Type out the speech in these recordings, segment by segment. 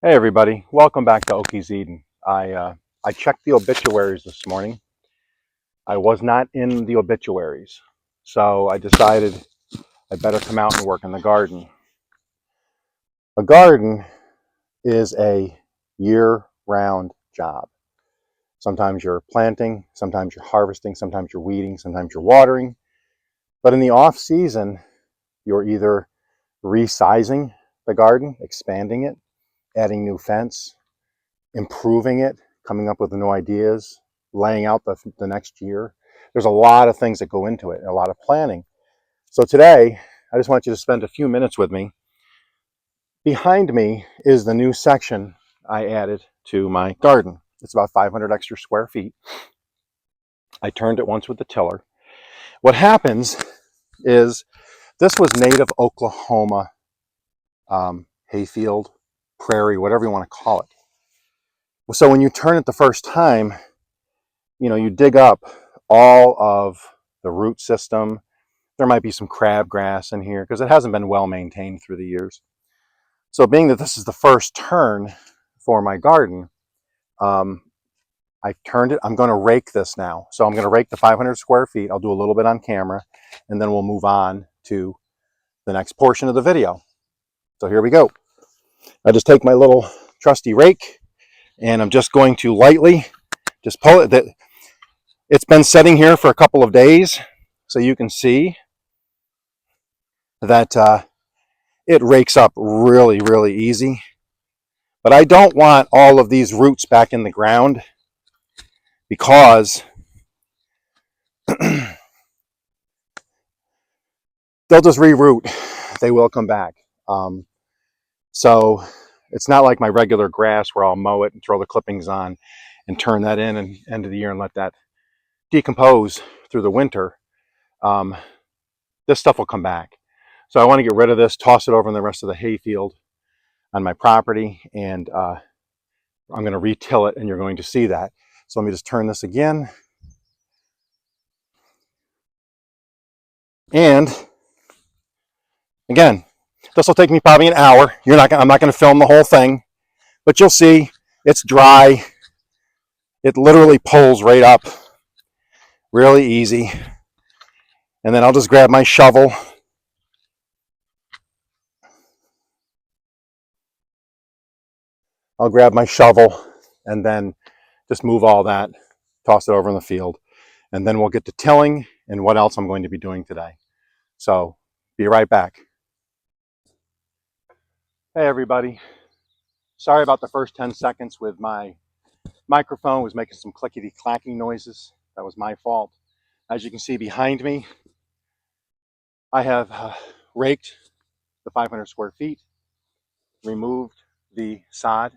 Hey everybody, welcome back to Okies Eden. I checked the obituaries this morning. I was not in the obituaries, so I decided I better come out and work in the garden. A garden is a year-round job. Sometimes you're planting, sometimes you're harvesting, sometimes you're weeding, sometimes you're watering. But in the off season, you're either resizing the garden, expanding it, adding new fence, improving it, coming up with new ideas, laying out the next year. There's a lot of things that go into it, a lot of planning. So today, I just want you to spend a few minutes with me. Behind me is the new section I added to my garden. It's about 500 extra square feet. I turned it once with the tiller. What happens is this was native Oklahoma hayfield, prairie, whatever you want to call it. So when you turn it the first time, you dig up all of the root system. There might be some crabgrass in here because it hasn't been well maintained through the years. So being that this is the first turn for my garden, I turned it. I'm going to rake this now. So I'm going to rake the 500 square feet. I'll do a little bit on camera, and then we'll move on to the next portion of the video. So here we go. I just take my little trusty rake, and I'm just going to lightly just pull it. It's been sitting here for a couple of days, so you can see that it rakes up really, really easy. But I don't want all of these roots back in the ground because they'll just reroot. They will come back. So it's not like my regular grass where I'll mow it and throw the clippings on and turn that in and end of the year and let that decompose through the winter. This stuff will come back. So I want to get rid of this, toss it over in the rest of the hayfield on my property, and I'm going to re-till it, and you're going to see that. So let me just turn this again. And again, this will take me probably an hour. I'm not going to film the whole thing, but you'll see it's dry. It literally pulls right up, really easy. And then I'll just grab my shovel. I'll grab my shovel and then just move all that, toss it over in the field. And then we'll get to tilling and what else I'm going to be doing today. So be right back. Hey everybody. Sorry about the first 10 seconds with my microphone was making some clickety clacking noises. That was my fault. As you can see behind me, I have raked the 500 square feet, removed the sod.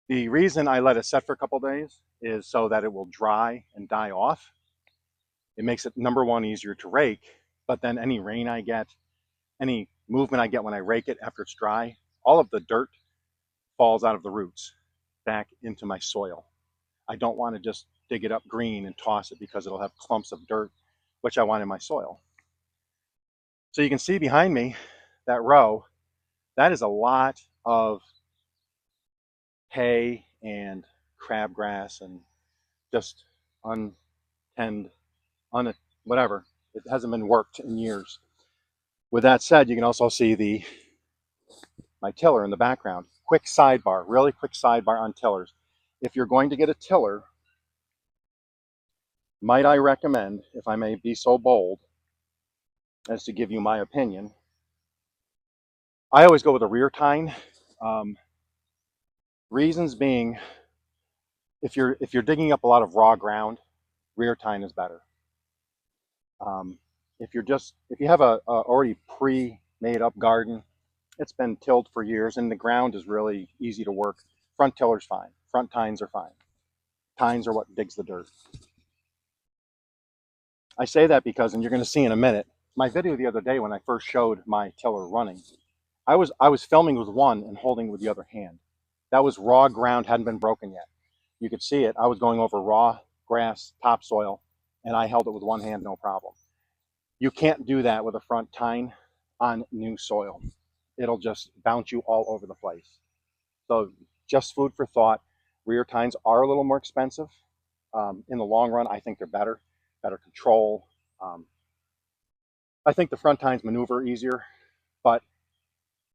The reason I let it set for a couple days is so that it will dry and die off. It makes it, number one, easier to rake, but then any rain I get, any movement I get when I rake it after it's dry, all of the dirt falls out of the roots back into my soil. I don't want to just dig it up green and toss it because it'll have clumps of dirt, which I want in my soil. So you can see behind me, that row, that is a lot of hay and crabgrass and just untend, whatever. It hasn't been worked in years. With that said, you can also see my tiller in the background. Quick sidebar, really quick sidebar on tillers. If you're going to get a tiller, might I recommend, if I may be so bold as to give you my opinion, I always go with a rear tine. Reasons being, if you're digging up a lot of raw ground, rear tine is better. If you have a already pre-made up garden, it's been tilled for years and the ground is really easy to work. Front tiller's fine. Front tines are fine. Tines are what digs the dirt. I say that because, and you're going to see in a minute, my video the other day when I first showed my tiller running, I was filming with one and holding with the other hand. That was raw ground, hadn't been broken yet. You could see it. I was going over raw grass, topsoil, and I held it with one hand, no problem. You can't do that with a front tine on new soil. It'll just bounce you all over the place. So just food for thought. Rear tines are a little more expensive. In the long run, I think they're better control. Um, I think the front tines maneuver easier, but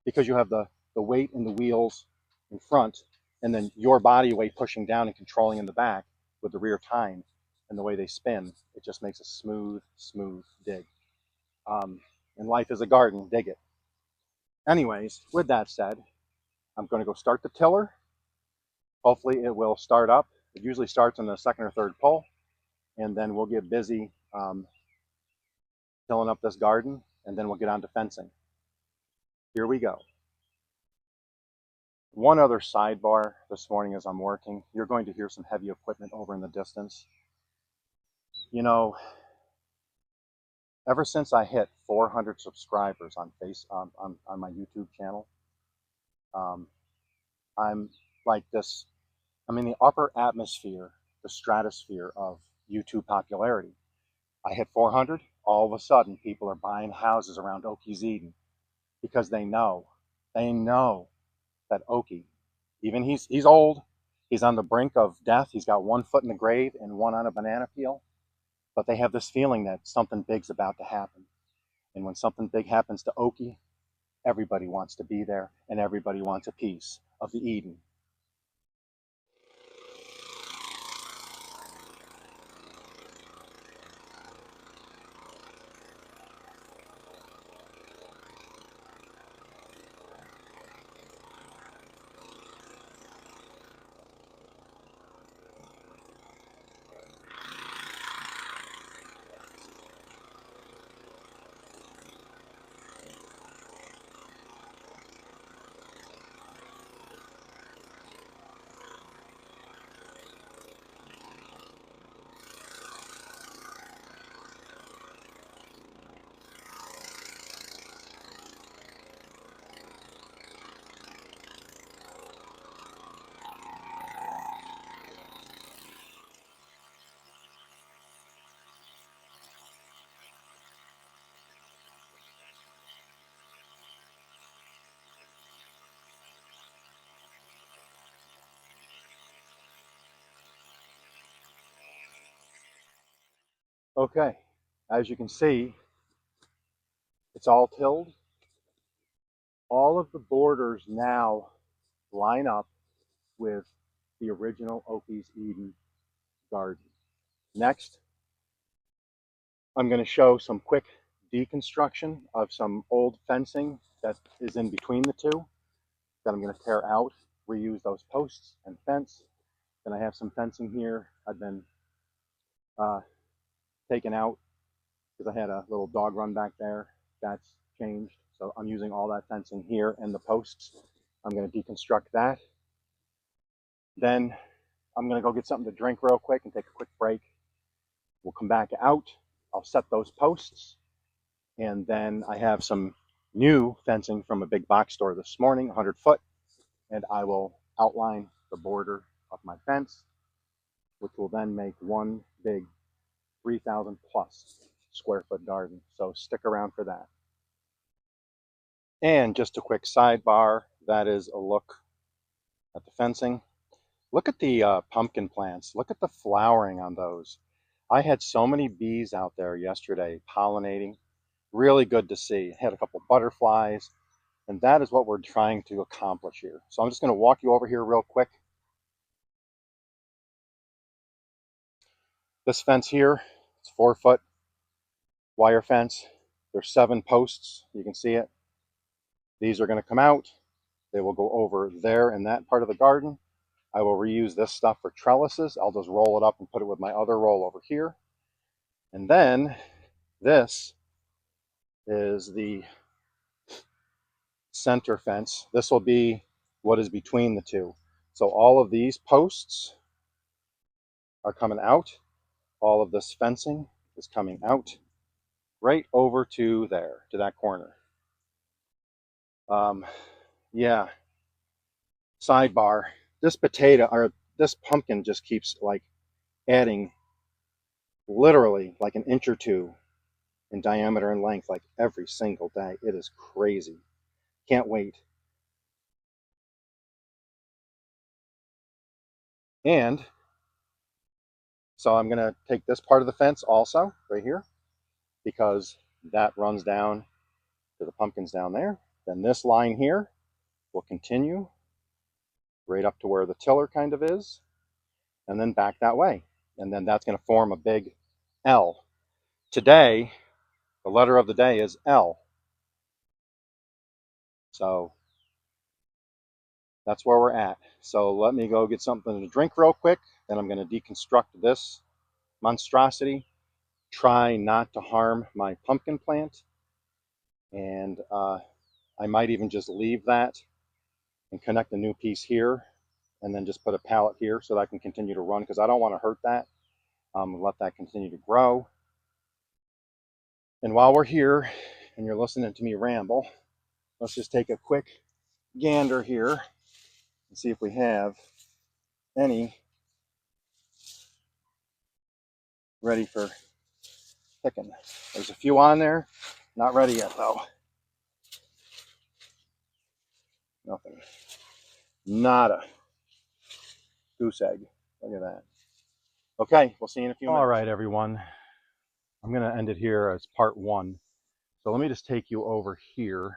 because you have the weight in the wheels in front and then your body weight pushing down and controlling in the back with the rear tine and the way they spin, it just makes a smooth dig. And life is a garden, dig it. Anyways, with that said, I'm going to go start the tiller. Hopefully it will start up. It usually starts on the second or third pull, and then we'll get busy tilling up this garden, and then we'll get on to fencing. Here we go. One other sidebar this morning as I'm working, you're going to hear some heavy equipment over in the distance. You know, ever since I hit 400 subscribers on on my YouTube channel, um, I'm like this. I'm in the upper atmosphere, the stratosphere of YouTube popularity. I hit 400. All of a sudden, people are buying houses around Okies because they know that Okie, even he's old, he's on the brink of death. He's got one foot in the grave and one on a banana peel. But they have this feeling that something big's about to happen. And when something big happens to Okie, everybody wants to be there and everybody wants a piece of the Eden. Okay, as you can see, it's all tilled. All of the borders now line up with the original Okies Eden garden. Next, I'm going to show some quick deconstruction of some old fencing that is in between the two that I'm going to tear out, reuse those posts and fence. Then I have some fencing here I've been uh, taken out because I had a little dog run back there. That's changed. So I'm using all that fencing here and the posts. I'm going to deconstruct that. Then I'm going to go get something to drink real quick and take a quick break. We'll come back out. I'll set those posts. And then I have some new fencing from a big box store this morning, 100 foot. And I will outline the border of my fence, which will then make one big 3,000 plus square foot garden. So stick around for that. And just a quick sidebar, that is a look at the fencing. Look at the pumpkin plants. Look at the flowering on those. I had so many bees out there yesterday pollinating. Really good to see. Had a couple butterflies, and that is what we're trying to accomplish here. So I'm just going to walk you over here real quick. This fence here, it's 4-foot wire fence. There's 7 posts. You can see it. These are going to come out. They will go over there in that part of the garden. I will reuse this stuff for trellises. I'll just roll it up and put it with my other roll over here. And then this is the center fence. This will be what is between the two. So all of these posts are coming out. All of this fencing is coming out right over to there, to that corner. Yeah, sidebar, this potato or this pumpkin just keeps like adding literally like an inch or two in diameter and length like every single day. It is crazy. Can't wait. And so I'm going to take this part of the fence also, right here, because that runs down to the pumpkins down there. Then this line here will continue right up to where the tiller kind of is, and then back that way. And then that's going to form a big L. Today, the letter of the day is L. So that's where we're at. So let me go get something to drink real quick. Then I'm going to deconstruct this monstrosity, try not to harm my pumpkin plant. And I might even just leave that and connect a new piece here and then just put a pallet here so that I can continue to run, because I don't want to hurt that. Let that continue to grow. And while we're here and you're listening to me ramble, let's just take a quick gander here and see if we have any ready for picking. There's a few on there, not ready yet though. Nothing. Nada. Goose egg. Look at that. Okay, we'll see you in a few minutes. All right, everyone. I'm going to end it here as part one. So let me just take you over here.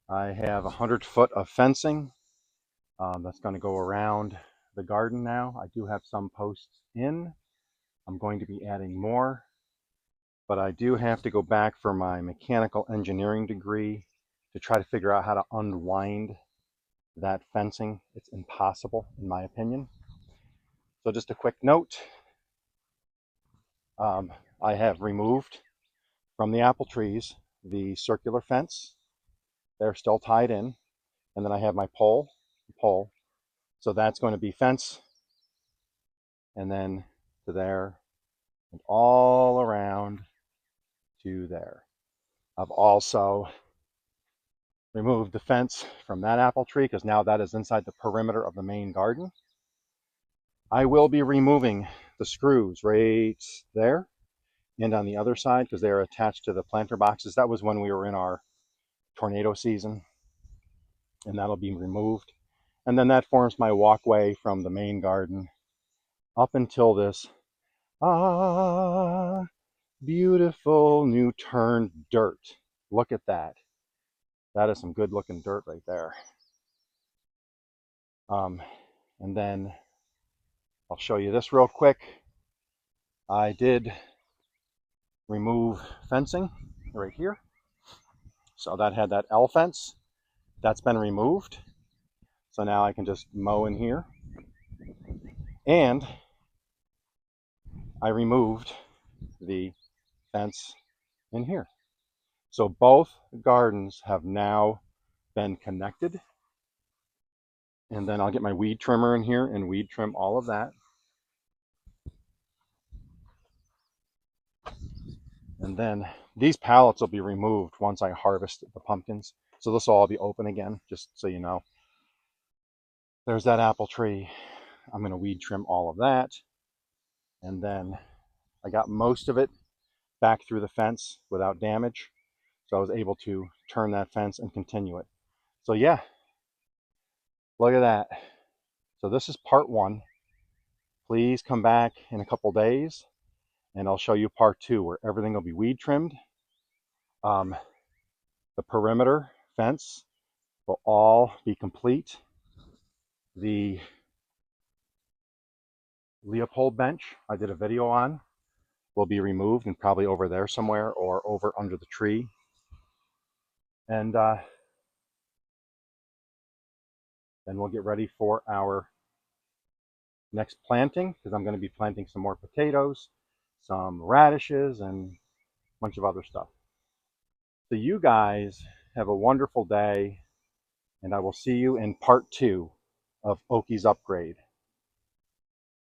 I have 100 foot of fencing that's going to go around the garden now. I do have some posts in. I'm going to be adding more, but I do have to go back for my mechanical engineering degree to try to figure out how to unwind that fencing. It's impossible, in my opinion. So just a quick note, I have removed from the apple trees the circular fence. They're still tied in. And then I have my pole. So that's going to be fence, and then to there, and all around to there. I've also removed the fence from that apple tree because now that is inside the perimeter of the main garden. I will be removing the screws right there and on the other side because they are attached to the planter boxes. That was when we were in our tornado season, and that'll be removed. And then that forms my walkway from the main garden up until this beautiful new turned dirt. Look at that. That is some good looking dirt right there. And then I'll show you this real quick. I did remove fencing right here. So that had that L fence. That's been removed. So now I can just mow in here. And I removed the fence in here. So both gardens have now been connected. And then I'll get my weed trimmer in here and weed trim all of that. And then these pallets will be removed once I harvest the pumpkins. So this will all be open again, just so you know. There's that apple tree. I'm going to weed trim all of that. And then I got most of it back through the fence without damage. So I was able to turn that fence and continue it. So yeah, look at that. So this is part one. Please come back in a couple days and I'll show you part two where everything will be weed trimmed. The perimeter fence will all be complete. The Leopold bench I did a video on will be removed and probably over there somewhere or over under the tree. And then we'll get ready for our next planting because I'm going to be planting some more potatoes, some radishes, and a bunch of other stuff. So you guys have a wonderful day, and I will see you in part two of Okies Upgrade.